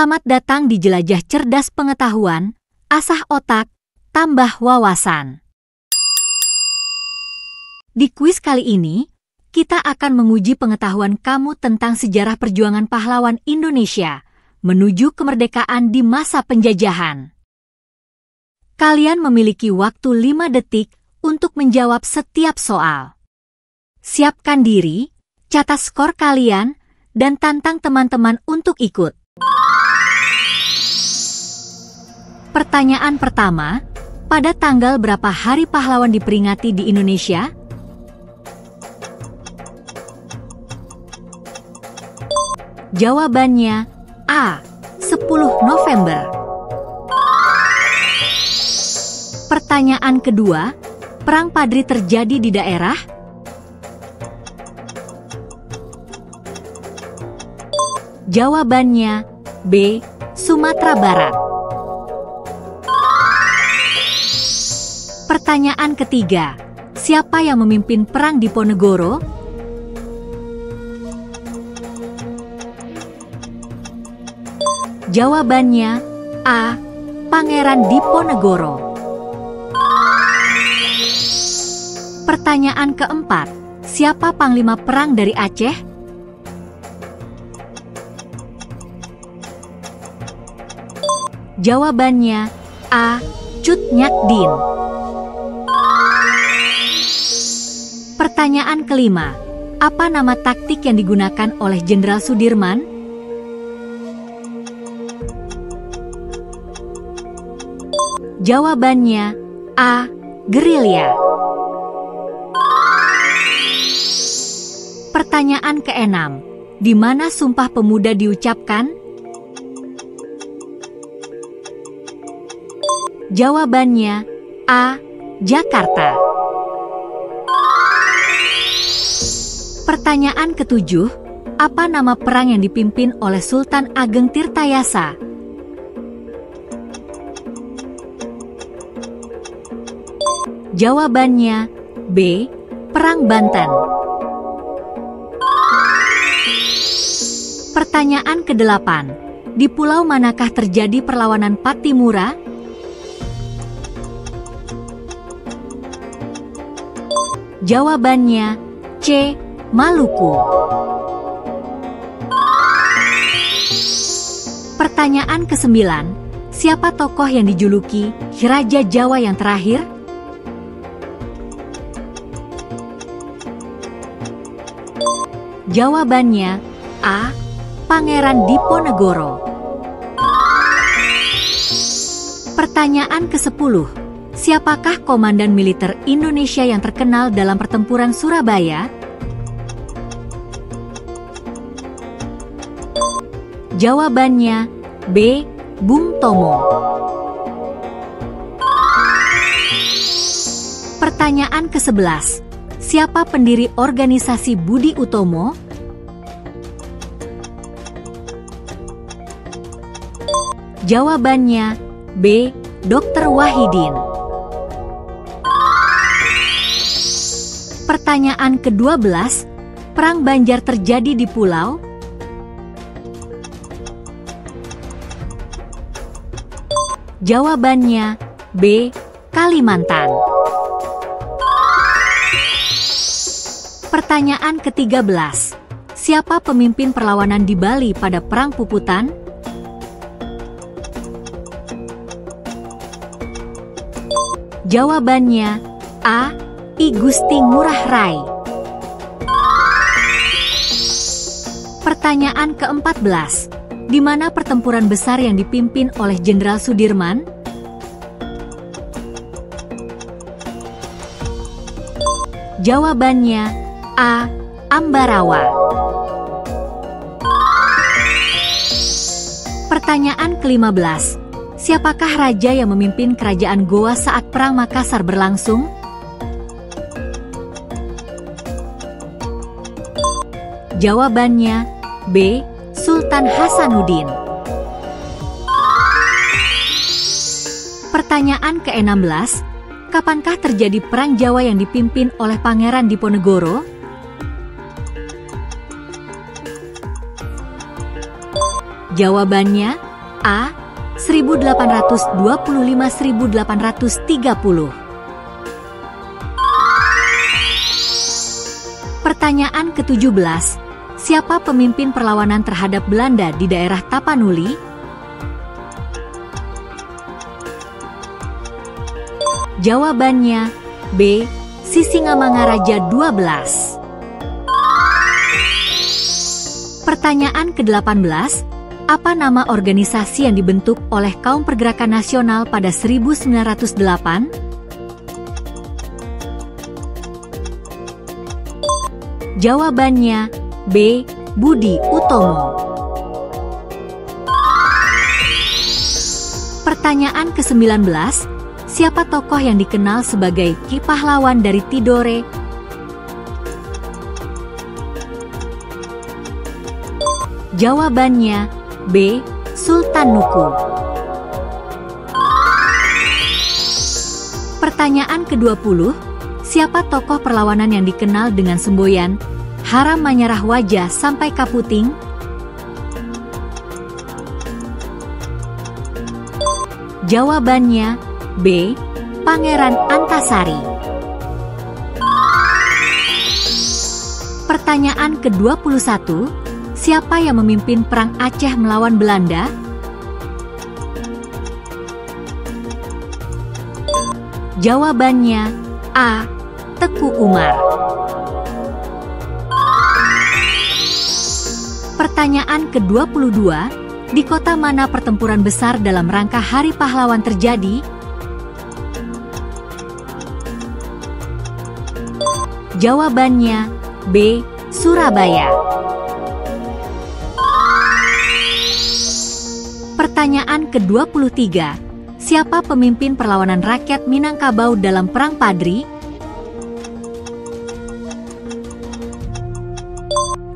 Selamat datang di Jelajah Cerdas Pengetahuan, Asah Otak, Tambah Wawasan. Di kuis kali ini, kita akan menguji pengetahuan kamu tentang sejarah perjuangan pahlawan Indonesia menuju kemerdekaan di masa penjajahan. Kalian memiliki waktu 5 detik untuk menjawab setiap soal. Siapkan diri, catat skor kalian, dan tantang teman-teman untuk ikut. Pertanyaan pertama, pada tanggal berapa Hari Pahlawan diperingati di Indonesia? Jawabannya A. 10 November. Pertanyaan kedua, Perang Padri terjadi di daerah? Jawabannya B. Sumatera Barat. Pertanyaan ketiga, siapa yang memimpin Perang Diponegoro? Jawabannya A. Pangeran Diponegoro. Pertanyaan keempat, siapa Panglima Perang dari Aceh? Jawabannya A. Cut Nyak Dien. Pertanyaan kelima, apa nama taktik yang digunakan oleh Jenderal Sudirman? Jawabannya A. Gerilya. Pertanyaan keenam, di mana Sumpah Pemuda diucapkan? Jawabannya A. Jakarta. Pertanyaan ketujuh, apa nama perang yang dipimpin oleh Sultan Ageng Tirtayasa? Jawabannya B. Perang Banten. Pertanyaan kedelapan, di pulau manakah terjadi perlawanan Pattimura? Jawabannya C. Maluku. Pertanyaan ke-9, siapa tokoh yang dijuluki Raja Jawa yang terakhir? Jawabannya A. Pangeran Diponegoro. Pertanyaan ke-10, siapakah komandan militer Indonesia yang terkenal dalam pertempuran Surabaya? Jawabannya B. Bung Tomo. Pertanyaan ke-11, siapa pendiri organisasi Budi Utomo? Jawabannya B. Dr. Wahidin. Pertanyaan ke-12, Perang Banjar terjadi di pulau? Jawabannya B. Kalimantan. Pertanyaan ke-13, siapa pemimpin perlawanan di Bali pada Perang Puputan? Jawabannya A. I Gusti Ngurah Rai. Pertanyaan ke-14, di mana pertempuran besar yang dipimpin oleh Jenderal Sudirman? Jawabannya A. Ambarawa. Pertanyaan ke-15, siapakah raja yang memimpin kerajaan Goa saat Perang Makassar berlangsung? Jawabannya B. Sultan Hasanuddin. Pertanyaan ke-16, kapankah terjadi Perang Jawa yang dipimpin oleh Pangeran Diponegoro? Jawabannya A. 1825-1830. Pertanyaan ke-17. Siapa pemimpin perlawanan terhadap Belanda di daerah Tapanuli? Jawabannya B. Sisingamangaraja 12. Pertanyaan ke-18. Apa nama organisasi yang dibentuk oleh kaum pergerakan nasional pada 1908? Jawabannya B. Budi Utomo. Pertanyaan ke-19. Siapa tokoh yang dikenal sebagai Ki Pahlawan dari Tidore? Jawabannya B. Sultan Nuku. Pertanyaan ke-20. Siapa tokoh perlawanan yang dikenal dengan semboyan Haram Manyarah Wajah Sampai Kaputing? Jawabannya B. Pangeran Antasari. Pertanyaan ke-21. Siapa yang memimpin Perang Aceh melawan Belanda? Jawabannya A. Teku Umar. Pertanyaan ke-22. Di kota mana pertempuran besar dalam rangka Hari Pahlawan terjadi? Jawabannya B. Surabaya. Pertanyaan ke-23. Siapa pemimpin perlawanan rakyat Minangkabau dalam Perang Padri?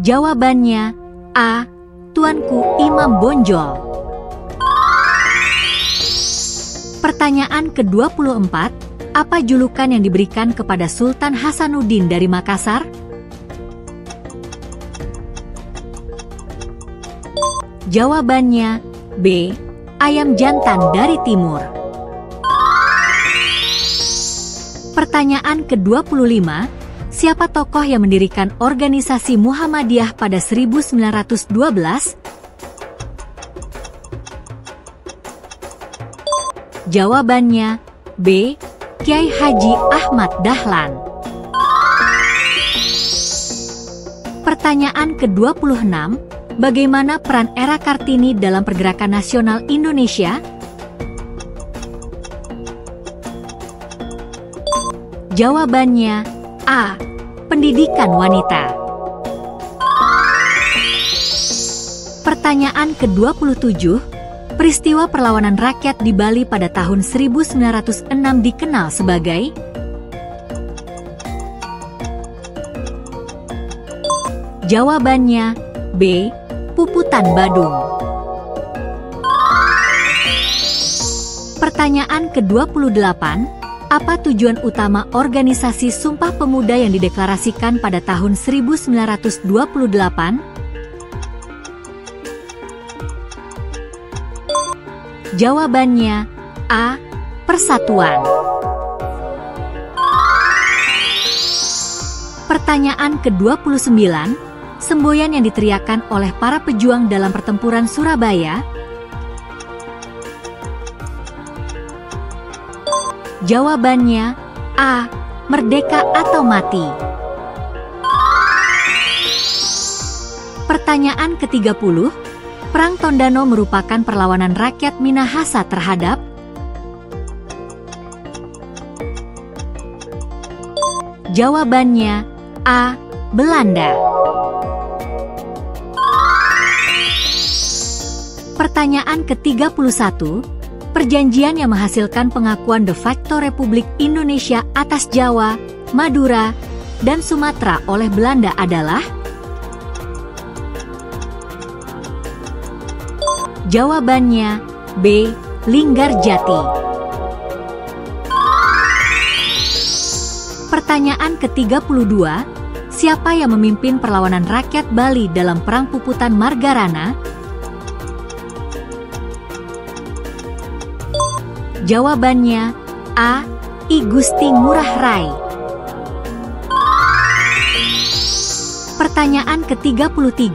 Jawabannya A. Tuanku Imam Bonjol. Pertanyaan ke-24. Apa julukan yang diberikan kepada Sultan Hasanuddin dari Makassar? Jawabannya B. Ayam jantan dari timur. Pertanyaan ke-25. Siapa tokoh yang mendirikan organisasi Muhammadiyah pada 1912? Jawabannya B. Kiai Haji Ahmad Dahlan. Pertanyaan ke-26. Bagaimana peran Era Kartini dalam pergerakan nasional Indonesia? Jawabannya A. Pendidikan wanita. Pertanyaan ke-27. Peristiwa perlawanan rakyat di Bali pada tahun 1906 dikenal sebagai? Jawabannya B. Puputan Badung. Pertanyaan ke-28. Apa tujuan utama organisasi Sumpah Pemuda yang dideklarasikan pada tahun 1928? Jawabannya A. Persatuan. Pertanyaan ke-29. Semboyan yang diteriakan oleh para pejuang dalam pertempuran Surabaya? Jawabannya A. Merdeka atau mati. Pertanyaan ke-30. Perang Tondano merupakan perlawanan rakyat Minahasa terhadap? Jawabannya A. Belanda. Pertanyaan ke-31. Perjanjian yang menghasilkan pengakuan de facto Republik Indonesia atas Jawa, Madura, dan Sumatera oleh Belanda adalah? Jawabannya B. Linggarjati. Pertanyaan ke-32. Siapa yang memimpin perlawanan rakyat Bali dalam Perang Puputan Margarana? Jawabannya A. I Gusti Ngurah Rai. Pertanyaan ke-33,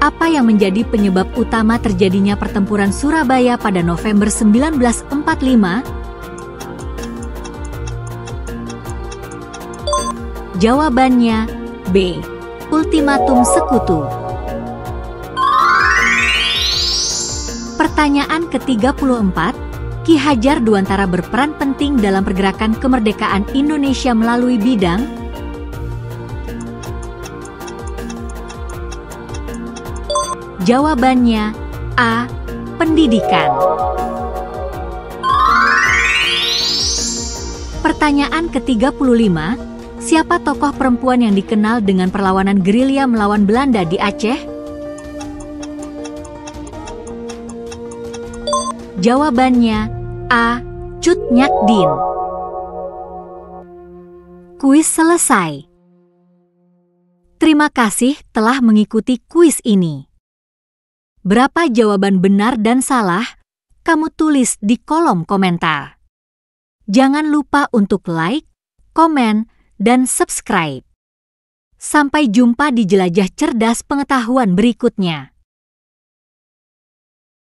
apa yang menjadi penyebab utama terjadinya pertempuran Surabaya pada November 1945? Jawabannya B. Ultimatum Sekutu. Pertanyaan ke-34, Ki Hajar Dewantara berperan penting dalam pergerakan kemerdekaan Indonesia melalui bidang. Jawabannya A. Pendidikan. Pertanyaan ke-35, siapa tokoh perempuan yang dikenal dengan perlawanan gerilya melawan Belanda di Aceh? Jawabannya A. Cut Nyak Dien. Kuis selesai. Terima kasih telah mengikuti kuis ini. Berapa jawaban benar dan salah? Kamu tulis di kolom komentar. Jangan lupa untuk like, komen, dan subscribe. Sampai jumpa di jelajah cerdas pengetahuan berikutnya.